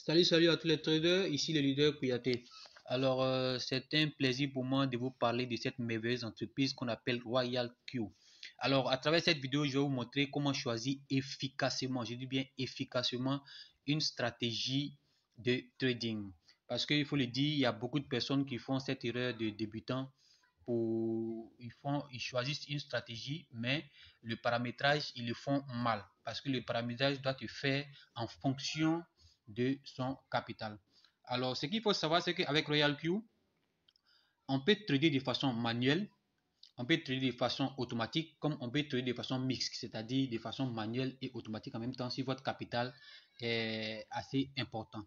Salut à tous les traders, ici le leader Kouyaté. Alors, c'est un plaisir pour moi de vous parler de cette merveilleuse entreprise qu'on appelle Royal Q. Alors, à travers cette vidéo, je vais vous montrer comment choisir efficacement, je dis bien efficacement, une stratégie de trading. Parce qu'il faut le dire, il y a beaucoup de personnes qui font cette erreur de débutant. Ils choisissent une stratégie, mais le paramétrage, ils le font mal. Parce que le paramétrage doit se faire en fonction de son capital. Alors, ce qu'il faut savoir, c'est qu'avec Royal Q, on peut trader de façon manuelle, on peut trader de façon automatique, comme on peut trader de façon mixte, c'est-à-dire de façon manuelle et automatique en même temps si votre capital est assez important.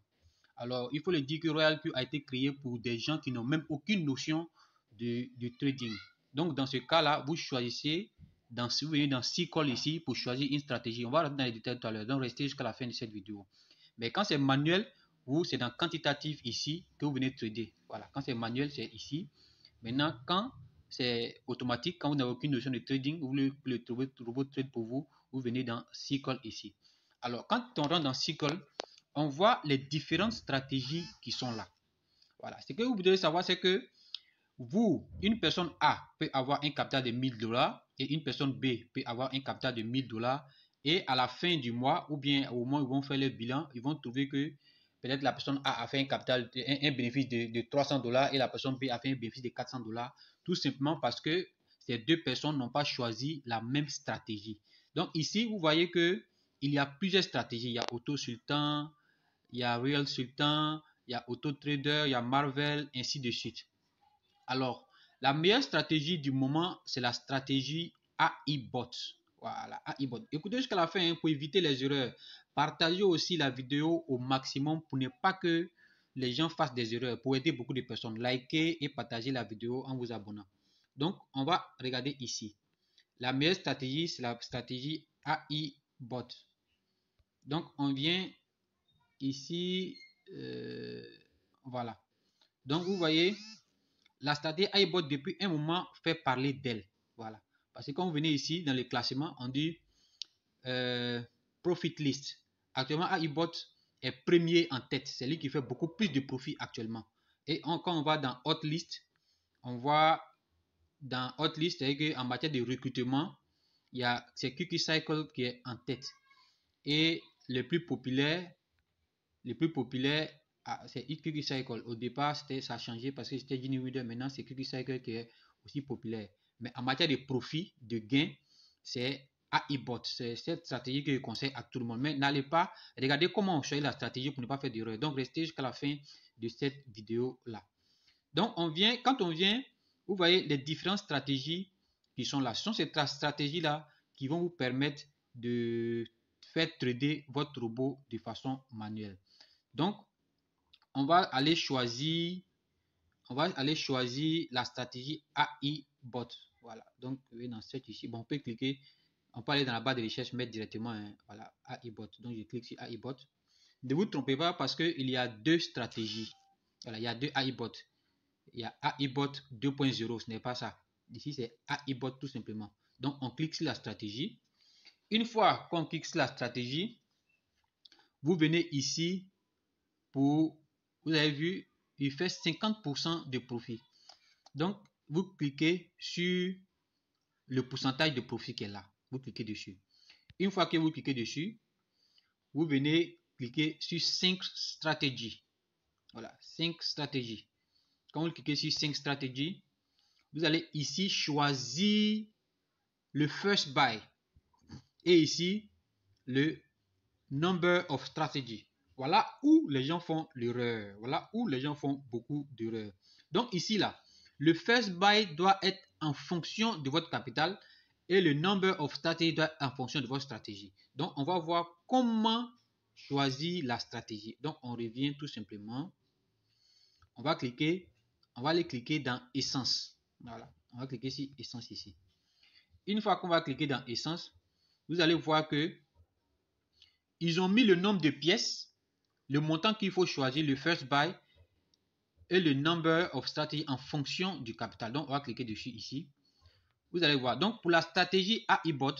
Alors, il faut le dire que Royal Q a été créé pour des gens qui n'ont même aucune notion de trading. Donc, dans ce cas-là, vous choisissez, vous venez dans 6 calls ici pour choisir une stratégie. On va rentrer dans les détails tout à l'heure, donc restez jusqu'à la fin de cette vidéo. Mais quand c'est manuel, c'est dans quantitatif ici que vous venez trader. Voilà, quand c'est manuel, c'est ici. Maintenant, quand c'est automatique, quand vous n'avez aucune notion de trading, vous voulez le robot trade pour vous, vous venez dans SQL ici. Alors, quand on rentre dans SQL, on voit les différentes stratégies qui sont là. Voilà, ce que vous devez savoir, c'est que vous, une personne A peut avoir un capital de 1000 $ et une personne B peut avoir un capital de 1000 $ et à la fin du mois ou bien au moment où ils vont faire le bilan, ils vont trouver que peut-être la personne A a fait un capital, un bénéfice de 300 $ et la personne B a fait un bénéfice de 400 $ tout simplement parce que ces deux personnes n'ont pas choisi la même stratégie. Donc ici, vous voyez que il y a plusieurs stratégies. Il y a Auto Sultan, il y a Real Sultan, il y a Auto Trader, il y a Marvel, ainsi de suite. Alors, la meilleure stratégie du moment, c'est la stratégie AIBot. Voilà, AIBot. Écoutez jusqu'à la fin hein, pour éviter les erreurs. Partagez aussi la vidéo au maximum pour ne pas que les gens fassent des erreurs, pour aider beaucoup de personnes. Likez et partagez la vidéo en vous abonnant. Donc, on va regarder ici. La meilleure stratégie, c'est la stratégie AIBot. Donc, on vient ici. Voilà. Donc, vous voyez, la stratégie iBot depuis un moment fait parler d'elle. Voilà. Parce que quand vous venez ici dans le classement, on dit Profit List. Actuellement, iBot est premier en tête. C'est lui qui fait beaucoup plus de profit actuellement. Et quand on va dans Hot List, on voit dans Hot List, c'est-à-dire qu'en matière de recrutement, il y a c'est Cookie Cycle qui est en tête. Et le plus populaire, c'est Cookie Cycle. Au départ, ça a changé parce que c'était Genie Reader. Maintenant, c'est Cookie Cycle qui est aussi populaire. Mais en matière de profit, de gain, c'est AIBot. C'est cette stratégie que je conseille à tout le monde. Mais n'allez pas regarder comment on choisit la stratégie pour ne pas faire d'erreur. Donc, restez jusqu'à la fin de cette vidéo-là. Donc, quand on vient, vous voyez les différentes stratégies qui sont là. Ce sont ces stratégies-là qui vont vous permettre de faire trader votre robot de façon manuelle. Donc, on va aller choisir la stratégie AIBot. Voilà. Donc, vous voyez dans cette ici. Bon, on peut cliquer, on peut aller dans la barre de recherche, mettre directement voilà, AIBot. Donc, je clique sur AIBot. Ne vous trompez pas parce qu'il y a deux stratégies. Voilà, il y a deux AIBot. Il y a AIBot 2.0, ce n'est pas ça. Ici, c'est AIBot tout simplement. Donc, on clique sur la stratégie. Une fois qu'on clique sur la stratégie, vous venez ici pour, vous avez vu, il fait 50% de profit. Donc, vous cliquez sur le pourcentage de profit qui est là. Vous cliquez dessus. Une fois que vous cliquez dessus, vous venez cliquer sur 5 stratégies. Voilà, 5 stratégies. Quand vous cliquez sur 5 stratégies, vous allez ici choisir le first buy. Et ici, le number of strategy. Voilà où les gens font l'erreur. Voilà où les gens font beaucoup d'erreurs. Donc ici, là, le first buy doit être en fonction de votre capital et le number of strategy doit être en fonction de votre stratégie. Donc, on va voir comment choisir la stratégie. Donc, on revient tout simplement. On va aller cliquer dans Essence. Voilà, on va cliquer sur Essence ici. Une fois qu'on va cliquer dans Essence, vous allez voir que ils ont mis le nombre de pièces, le montant qu'il faut choisir, le first buy et le number of strategy en fonction du capital. Donc, on va cliquer dessus ici. Vous allez voir. Donc, pour la stratégie AIBot,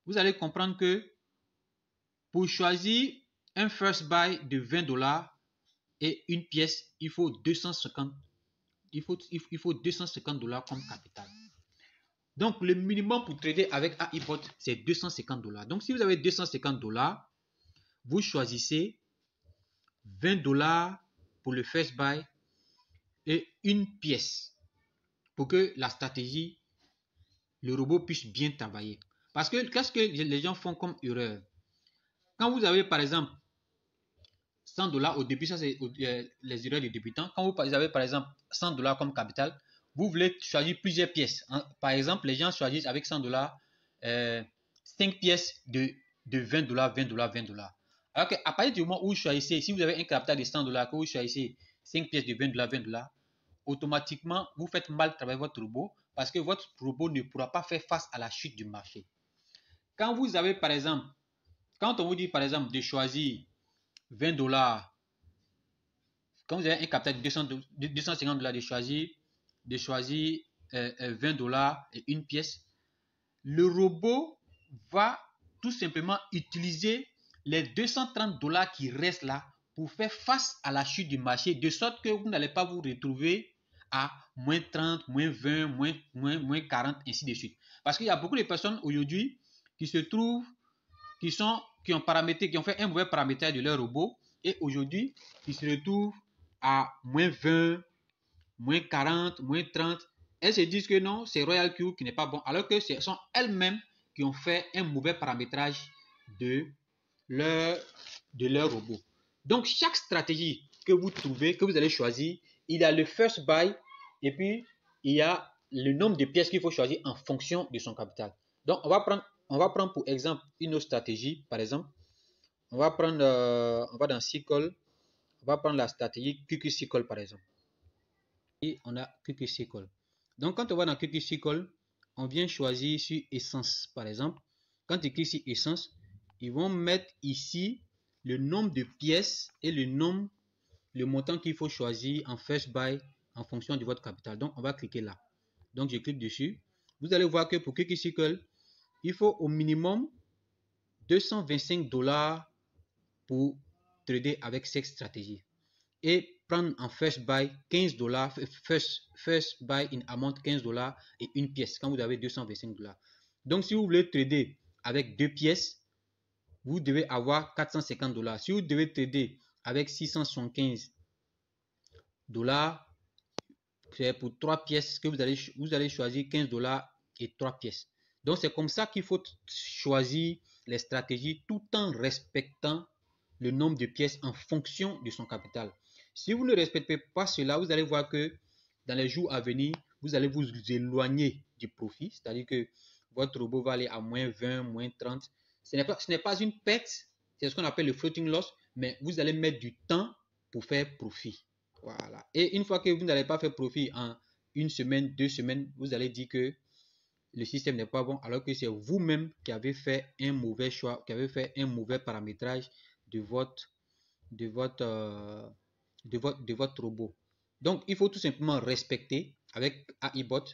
vous allez comprendre que pour choisir un first buy de 20 dollars et une pièce, il faut 250 dollars comme capital. Donc, le minimum pour trader avec AIBot, c'est 250 dollars. Donc, si vous avez 250 dollars, vous choisissez 20 dollars pour le first buy et une pièce pour que la stratégie, le robot puisse bien travailler. Parce que qu'est-ce que les gens font comme erreur? Quand vous avez, par exemple, 100 dollars au début, ça c'est les erreurs des débutants. Quand vous avez, par exemple, 100 dollars comme capital, vous voulez choisir plusieurs pièces. Par exemple, les gens choisissent avec 100 dollars 5 pièces de 20 dollars, 20 dollars, 20 dollars. Alors qu'à partir du moment où vous choisissez, si vous avez un capital de 100 dollars, que vous choisissez 5 pièces de 20 dollars, 20 dollars, automatiquement, vous faites mal travailler votre robot parce que votre robot ne pourra pas faire face à la chute du marché. Quand vous avez, par exemple, quand on vous dit, par exemple, de choisir 20 dollars, quand vous avez un capital de 250 dollars, de choisir 20 dollars et une pièce, le robot va tout simplement utiliser les 230 dollars qui restent là pour faire face à la chute du marché, de sorte que vous n'allez pas vous retrouver à moins 30, moins 20, moins 40, ainsi de suite. Parce qu'il y a beaucoup de personnes aujourd'hui qui se trouvent, qui ont fait un mauvais paramétrage de leur robot et aujourd'hui, qui se retrouvent à moins 20, moins 40, moins 30. Elles se disent que non, c'est Royal Q qui n'est pas bon, alors que ce sont elles-mêmes qui ont fait un mauvais paramétrage de leur robot. Donc, chaque stratégie que vous trouvez, que vous allez choisir, il y a le first buy et puis il y a le nombre de pièces qu'il faut choisir en fonction de son capital. Donc, on va prendre pour exemple une autre stratégie. Par exemple, on va dans SQL, on va prendre la stratégie QQ-SQL par exemple. Et on a QQ-SQL. Donc, quand on va dans QQ-SQL, on vient choisir sur Essence par exemple. Quand tu cliques sur Essence, ils vont mettre ici le nombre de pièces et le montant qu'il faut choisir en first buy en fonction de votre capital. Donc, on va cliquer là. Donc, je clique dessus. Vous allez voir que pour QQ-SQL, il faut au minimum 225 dollars pour trader avec cette stratégie. Et prendre en first buy 15 dollars, first buy in amount 15 dollars et une pièce quand vous avez 225 dollars. Donc, si vous voulez trader avec deux pièces, vous devez avoir 450 dollars. Si vous devez trader avec 675 dollars, c'est pour 3 pièces que vous allez choisir 15 dollars et 3 pièces. Donc, c'est comme ça qu'il faut choisir les stratégies tout en respectant le nombre de pièces en fonction de son capital. Si vous ne respectez pas cela, vous allez voir que dans les jours à venir, vous allez vous éloigner du profit, c'est-à-dire que votre robot va aller à moins 20, moins 30. Ce n'est pas une perte, c'est ce qu'on appelle le floating loss, mais vous allez mettre du temps pour faire profit. Voilà. Et une fois que vous n'allez pas faire profit en une semaine, 2 semaines, vous allez dire que le système n'est pas bon, alors que c'est vous-même qui avez fait un mauvais choix, qui avez fait un mauvais paramétrage de votre robot. Donc, il faut tout simplement respecter avec AIBot,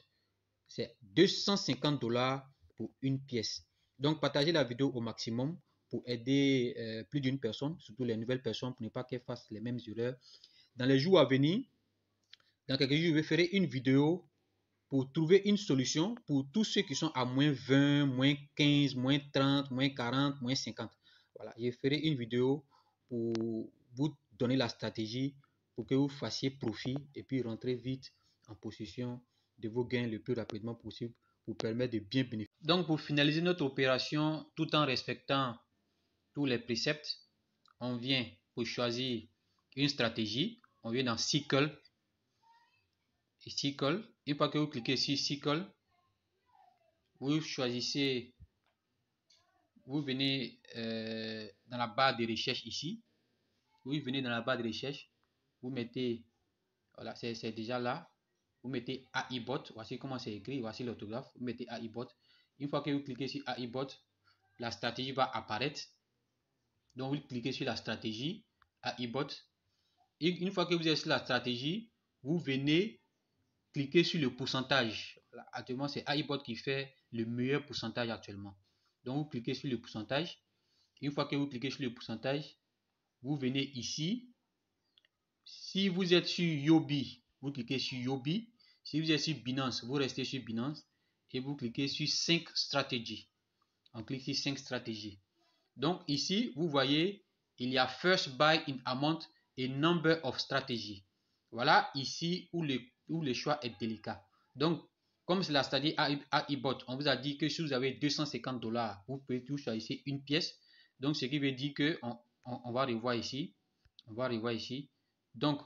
c'est 250 dollars pour une pièce. Donc, partagez la vidéo au maximum pour aider plus d'une personne, surtout les nouvelles personnes, pour ne pas qu'elles fassent les mêmes erreurs. Dans les jours à venir, dans quelques jours, je ferai une vidéo pour trouver une solution pour tous ceux qui sont à moins 20, moins 15, moins 30, moins 40, moins 50. Voilà, je ferai une vidéo pour vous donner la stratégie pour que vous fassiez profit et puis rentrer vite en possession de vos gains le plus rapidement possible pour permettre de bien bénéficier. Donc, pour finaliser notre opération tout en respectant tous les préceptes, on vient pour choisir une stratégie. On vient dans SQL. Et SQL, une fois que vous cliquez sur SQL, vous choisissez, vous venez dans la barre de recherche ici. Vous venez dans la barre de recherche, vous mettez, voilà, c'est déjà là. Vous mettez AIBot, voici comment c'est écrit, voici l'orthographe. Vous mettez AIBot. Une fois que vous cliquez sur AIBot, la stratégie va apparaître. Donc, vous cliquez sur la stratégie AIBot. Et une fois que vous êtes sur la stratégie, vous venez cliquer sur le pourcentage. Actuellement, c'est AIBot qui fait le meilleur pourcentage actuellement. Donc, vous cliquez sur le pourcentage. Une fois que vous cliquez sur le pourcentage, vous venez ici. Si vous êtes sur Yobi, vous cliquez sur Yobi. Si vous êtes sur Binance, vous restez sur Binance et vous cliquez sur 5 stratégies. On clique sur 5 stratégies. Donc ici, vous voyez, il y a First Buy in Amount et Number of Strategies. Voilà ici où le choix est délicat. Donc, comme c'est la stratégie AIBOT, on vous a dit que si vous avez 250 $, vous pouvez tout choisir une pièce. Donc, ce qui veut dire que on va revoir ici. On va revoir ici. Donc,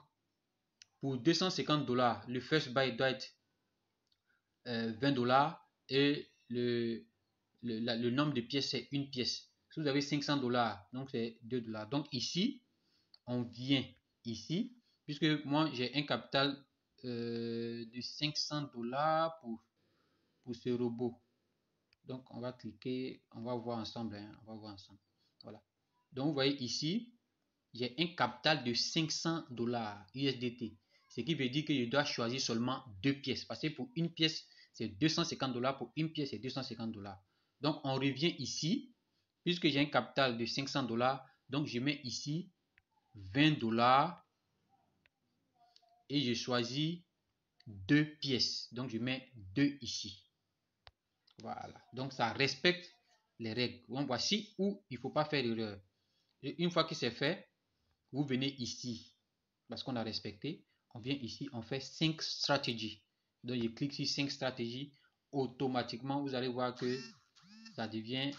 pour 250 $, le First Buy doit être 20 $ et le nombre de pièces, c'est une pièce. Si vous avez 500 $, donc c'est 2 $. Donc ici, on vient ici, puisque moi j'ai un capital de 500 $ pour ce robot. Donc on va cliquer, on va voir ensemble. On va voir ensemble. Voilà. Donc vous voyez ici, j'ai un capital de 500 $ USDT. Ce qui veut dire que je dois choisir seulement deux pièces. Parce que pour une pièce, c'est 250 $. Pour une pièce, c'est 250 $. Donc, on revient ici. Puisque j'ai un capital de 500 $, donc je mets ici 20 $ et je choisis deux pièces. Donc, je mets 2 ici. Voilà. Donc, ça respecte les règles. Donc, voici où il ne faut pas faire d'erreur. Une fois que c'est fait, vous venez ici. Parce qu'on a respecté, on vient ici, on fait 5 stratégies. Donc, je clique sur 5 stratégies. Automatiquement, vous allez voir que ça devient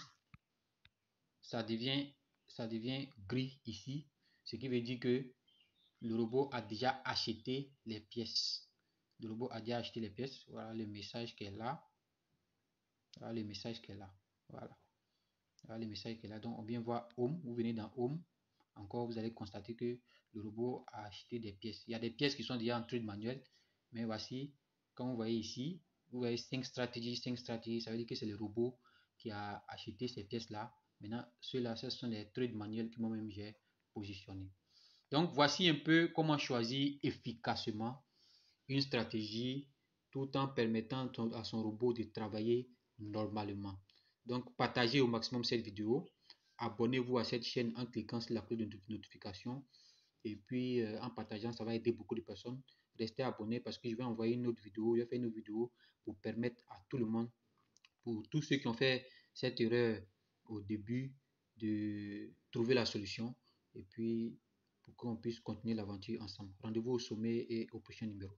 gris ici. Ce qui veut dire que le robot a déjà acheté les pièces. Le robot a déjà acheté les pièces. Voilà le message qui est là. Voilà le message qui est là. Voilà. Voilà le message qui est là. Donc, on vient voir Home. Vous venez dans Home. Encore, vous allez constater que le robot a acheté des pièces. Il y a des pièces qui sont déjà en trade manuel. Mais voici, comme vous voyez ici, vous voyez 5 stratégies, 5 stratégies. Ça veut dire que c'est le robot qui a acheté ces pièces-là. Maintenant, ceux-là, ce sont les trades manuels que moi-même j'ai positionnés. Donc, voici un peu comment choisir efficacement une stratégie tout en permettant à son robot de travailler normalement. Donc, partagez au maximum cette vidéo. Abonnez-vous à cette chaîne en cliquant sur la cloche de notification. Et puis, en partageant, ça va aider beaucoup de personnes. Restez abonnés parce que je vais envoyer une autre vidéo. Je vais faire une autre vidéo pour permettre à tout le monde, pour tous ceux qui ont fait cette erreur au début, de trouver la solution. Et puis, pour qu'on puisse continuer l'aventure ensemble. Rendez-vous au sommet et au prochain numéro.